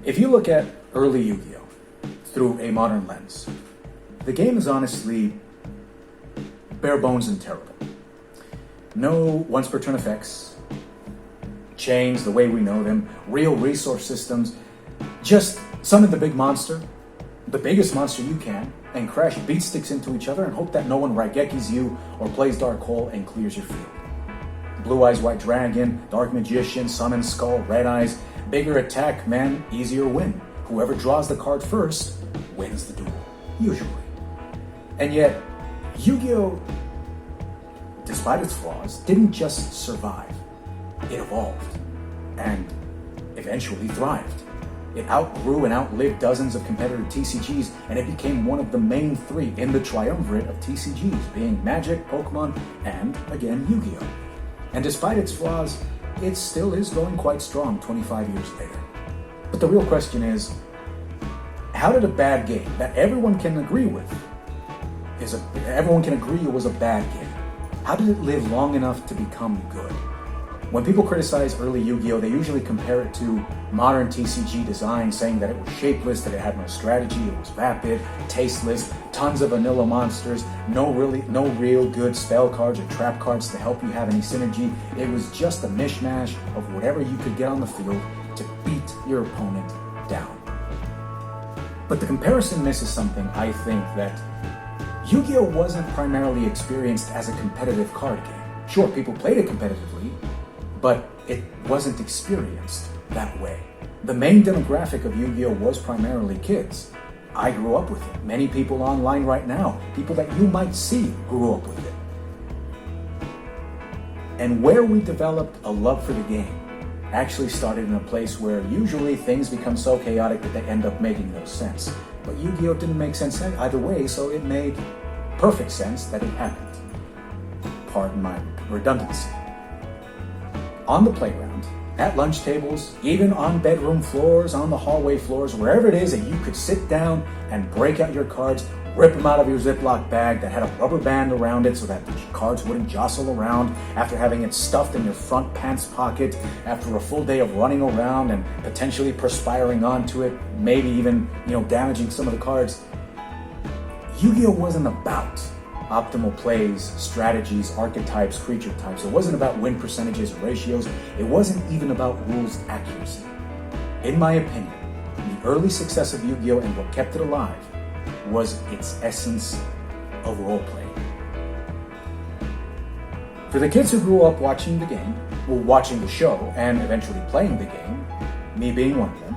If you look at early Yu-Gi-Oh! Through a modern lens, the game is honestly bare bones and terrible. No once per turn effects, chains the way we know them, real resource systems. Just summon the big monster, the biggest monster you can, and crash beat sticks into each other and hope that no one Raigekis you or plays Dark Hole and clears your field. Blue Eyes White Dragon, Dark Magician, Summon Skull, Red Eyes, bigger attack, man, easier win. Whoever draws the card first wins the duel, usually. And yet, Yu-Gi-Oh!, despite its flaws, didn't just survive. It evolved and eventually thrived. It outgrew and outlived dozens of competitive TCGs, and it became one of the main three in the triumvirate of TCGs, being Magic, Pokemon, and, again, Yu-Gi-Oh! And despite its flaws, it still is going quite strong 25 years later. But the real question is, how did a bad game that everyone can agree with, everyone can agree it was a bad game, how did it live long enough to become good? When people criticize early Yu-Gi-Oh!, they usually compare it to modern TCG design, saying that it was shapeless, that it had no strategy, it was vapid, tasteless, tons of vanilla monsters, no real good spell cards or trap cards to help you have any synergy. It was just a mishmash of whatever you could get on the field to beat your opponent down. But the comparison misses something. I think that Yu-Gi-Oh! Wasn't primarily experienced as a competitive card game. Sure, people played it competitively, but it wasn't experienced that way. The main demographic of Yu-Gi-Oh! Was primarily kids. I grew up with it. Many people online right now, people that you might see, grew up with it. And where we developed a love for the game actually started in a place where usually things become so chaotic that they end up making no sense. But Yu-Gi-Oh! Didn't make sense either way, so it made perfect sense that it happened. Pardon my redundancy. On the playground, at lunch tables, even on bedroom floors, on the hallway floors, wherever it is that you could sit down and break out your cards, rip them out of your Ziploc bag that had a rubber band around it so that the cards wouldn't jostle around, after having it stuffed in your front pants pocket, after a full day of running around and potentially perspiring onto it, maybe even, damaging some of the cards. Yu-Gi-Oh! Wasn't about optimal plays, strategies, archetypes, creature types. It wasn't about win percentages or ratios. It wasn't even about rules accuracy. In my opinion, the early success of Yu-Gi-Oh! And what kept it alive was its essence of role-playing. For the kids who grew up watching the game, or watching the show, and eventually playing the game, me being one of them,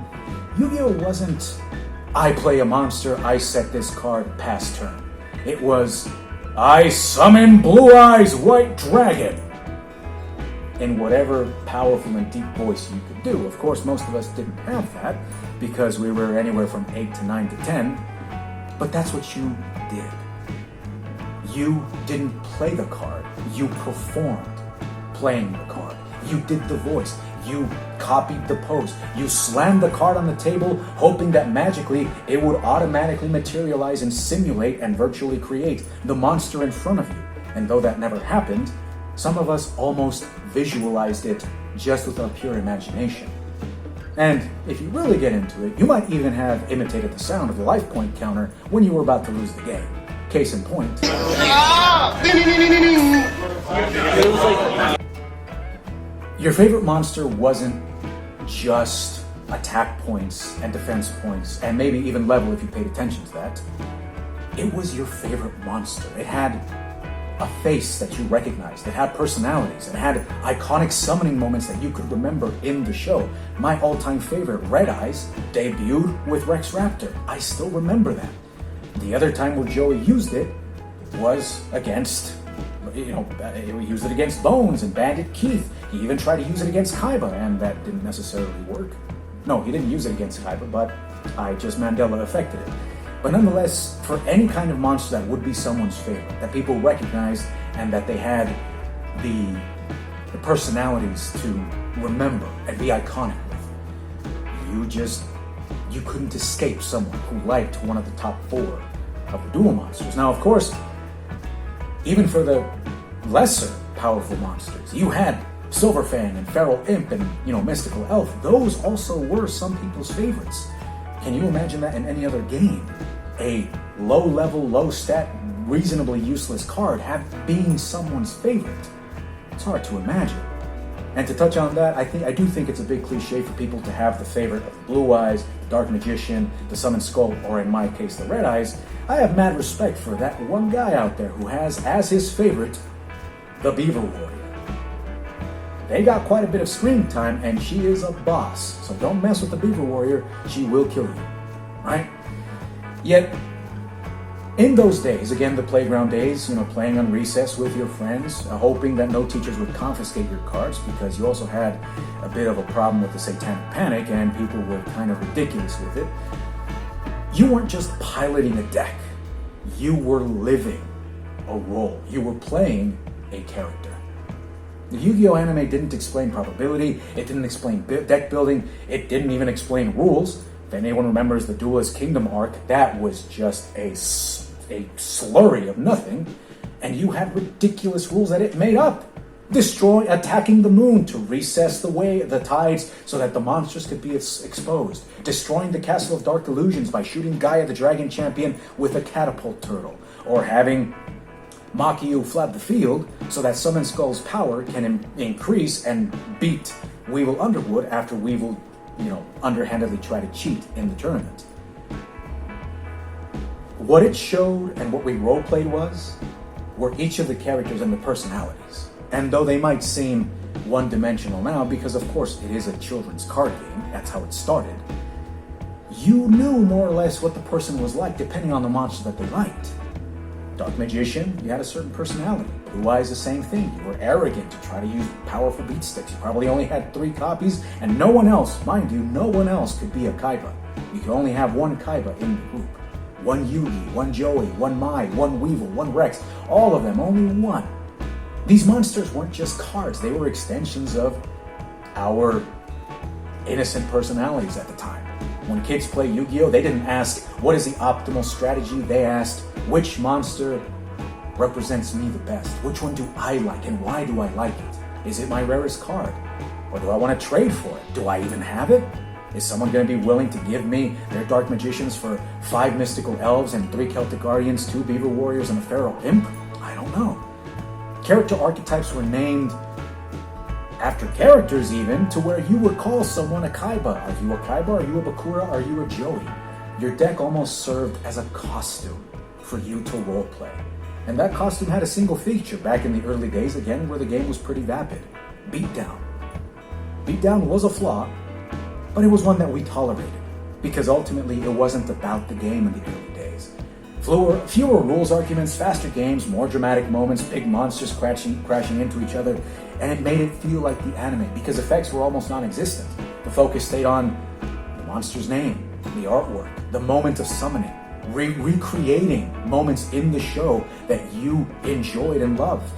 Yu-Gi-Oh! Wasn't, I play a monster, I set this card, pass turn. It was, I summon Blue Eyes White Dragon! In whatever powerful and deep voice you could do. Of course, most of us didn't have that, because we were anywhere from 8 to 9 to 10, but that's what you did. You didn't play the card, you performed playing the card. You did the voice, you copied the pose, you slammed the card on the table, hoping that magically it would automatically materialize and simulate and virtually create the monster in front of you. And though that never happened, some of us almost visualized it just with our pure imagination. And if you really get into it, you might even have imitated the sound of the life point counter when you were about to lose the game. Case in point. Your favorite monster wasn't just attack points and defense points, and maybe even level if you paid attention to that. It was your favorite monster. It had a face that you recognized. It had personalities. It had iconic summoning moments that you could remember in the show. My all-time favorite, Red Eyes, debuted with Rex Raptor. I still remember that. The other time where Joey used it was against, he used it against Bones and Bandit Keith. He even tried to use it against Kaiba, and that didn't necessarily work. No, he didn't use it against Kaiba, but I just Mandela affected it. But nonetheless, for any kind of monster that would be someone's favorite, that people recognized and that they had the personalities to remember and be iconic with, you couldn't escape someone who liked one of the top 4 of the duel monsters. Now, of course, even for the lesser powerful monsters, you had Silverfang and Feral Imp and, Mystical Elf, those also were some people's favorites. Can you imagine that in any other game? A low-level, low-stat, reasonably useless card being someone's favorite. It's hard to imagine. And to touch on that, I do think it's a big cliche for people to have the favorite of the Blue Eyes, the Dark Magician, the Summon Skull, or in my case, the Red Eyes. I have mad respect for that one guy out there who has as his favorite the Beaver Warrior. They got quite a bit of screen time, and she is a boss. So don't mess with the Beaver Warrior. She will kill you, right? Yet, in those days, again, the playground days, playing on recess with your friends, hoping that no teachers would confiscate your cards because you also had a bit of a problem with the Satanic Panic and people were kind of ridiculous with it. You weren't just piloting a deck. You were living a role. You were playing a character. The Yu-Gi-Oh anime didn't explain probability, it didn't explain deck building, it didn't even explain rules. If anyone remembers the Duelist Kingdom arc, that was just a slurry of nothing, and you had ridiculous rules that it made up. Attacking the moon to recess the tides so that the monsters could be exposed. Destroying the Castle of Dark Illusions by shooting Gaia the Dragon Champion with a catapult turtle. Or having Makiyu flood the field so that Summon Skull's power can increase and beat Weevil Underwood after Weevil, underhandedly try to cheat in the tournament. What it showed and what we roleplayed were each of the characters and the personalities. And though they might seem one-dimensional now, because of course it is a children's card game, that's how it started, you knew more or less what the person was like depending on the monster that they liked. Dark Magician, you had a certain personality. Blue Eyes, the same thing. You were arrogant to try to use powerful beat sticks. You probably only had 3 copies, and no one else, mind you, no one else could be a Kaiba. You could only have one Kaiba in the group. One Yugi, one Joey, one Mai, one Weevil, one Rex. All of them, only one. These monsters weren't just cards. They were extensions of our innocent personalities at the time. When kids play Yu-Gi-Oh, they didn't ask, what is the optimal strategy? They asked, which monster represents me the best? Which one do I like and why do I like it? Is it my rarest card? Or do I want to trade for it? Do I even have it? Is someone going to be willing to give me their Dark Magicians for 5 Mystical Elves and 3 Celtic Guardians, 2 Beaver Warriors, and a Feral Imp? I don't know. Character archetypes were named after characters even, to where you would call someone a Kaiba. Are you a Kaiba? Are you a Bakura? Are you a Joey? Your deck almost served as a costume for you to roleplay. And that costume had a single feature back in the early days, again, where the game was pretty vapid. Beatdown. Beatdown was a flaw, but it was one that we tolerated, because ultimately it wasn't about the game in the early days. Fewer rules arguments, faster games, more dramatic moments, big monsters crashing into each other, and it made it feel like the anime, because effects were almost non-existent. The focus stayed on the monster's name, the artwork, the moment of summoning, recreating moments in the show that you enjoyed and loved.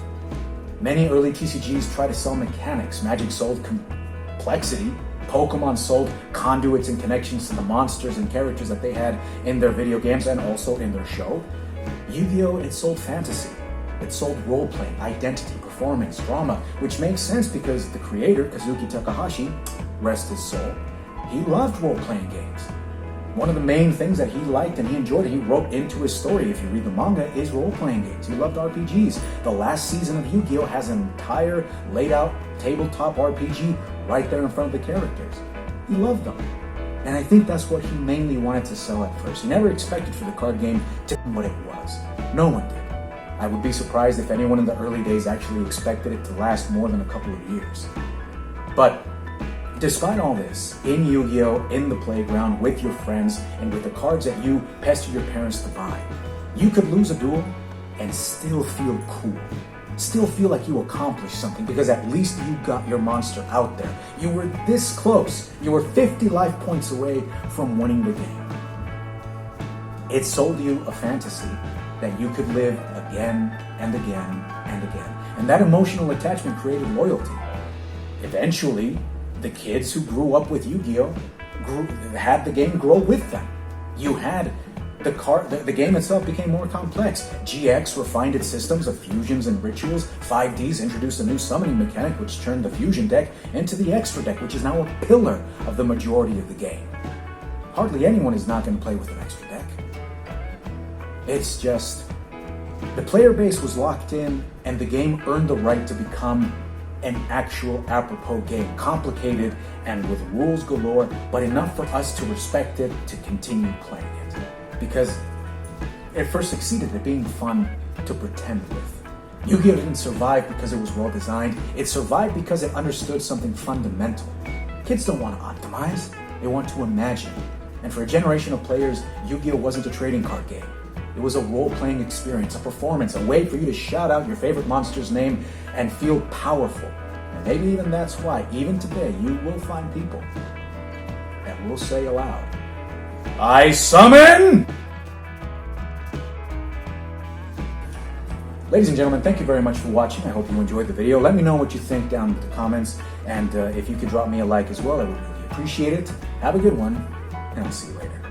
Many early TCGs tried to sell mechanics. Magic sold complexity. Pokemon sold conduits and connections to the monsters and characters that they had in their video games and also in their show. Yu-Gi-Oh! It sold fantasy. It sold role-playing, identity, performance, drama, which makes sense because the creator, Kazuki Takahashi, rest his soul, he loved role-playing games. One of the main things that he liked and he enjoyed, he wrote into his story, if you read the manga, is role-playing games. He loved RPGs. The last season of Yu-Gi-Oh! Has an entire laid-out tabletop RPG right there in front of the characters. He loved them. And I think that's what he mainly wanted to sell at first. He never expected for the card game to be what it was. No one did. I would be surprised if anyone in the early days actually expected it to last more than a couple of years. But despite all this, in Yu-Gi-Oh!, in the playground, with your friends, and with the cards that you pestered your parents to buy, you could lose a duel and still feel cool. Still feel like you accomplished something because at least you got your monster out there. You were this close. You were 50 life points away from winning the game. It sold you a fantasy that you could live again and again and again. And that emotional attachment created loyalty. Eventually, the kids who grew up with Yu-Gi-Oh! Had the game grow with them. You had The game itself became more complex. GX refined its systems of fusions and rituals. 5Ds introduced a new summoning mechanic which turned the fusion deck into the extra deck, which is now a pillar of the majority of the game. Hardly anyone is not going to play with an extra deck. It's just, the player base was locked in, and the game earned the right to become an actual apropos game. Complicated and with rules galore, but enough for us to respect it, to continue playing it. Because it first succeeded at being fun to pretend with. Yu-Gi-Oh! Didn't survive because it was well designed. It survived because it understood something fundamental. Kids don't want to optimize, they want to imagine. And for a generation of players, Yu-Gi-Oh! Wasn't a trading card game. It was a role-playing experience, a performance, a way for you to shout out your favorite monster's name and feel powerful. And maybe even that's why, even today, you will find people that will say aloud, I summon! Ladies and gentlemen, thank you very much for watching. I hope you enjoyed the video. Let me know what you think down in the comments. And if you could drop me a like as well, I would really appreciate it. Have a good one, and I'll see you later.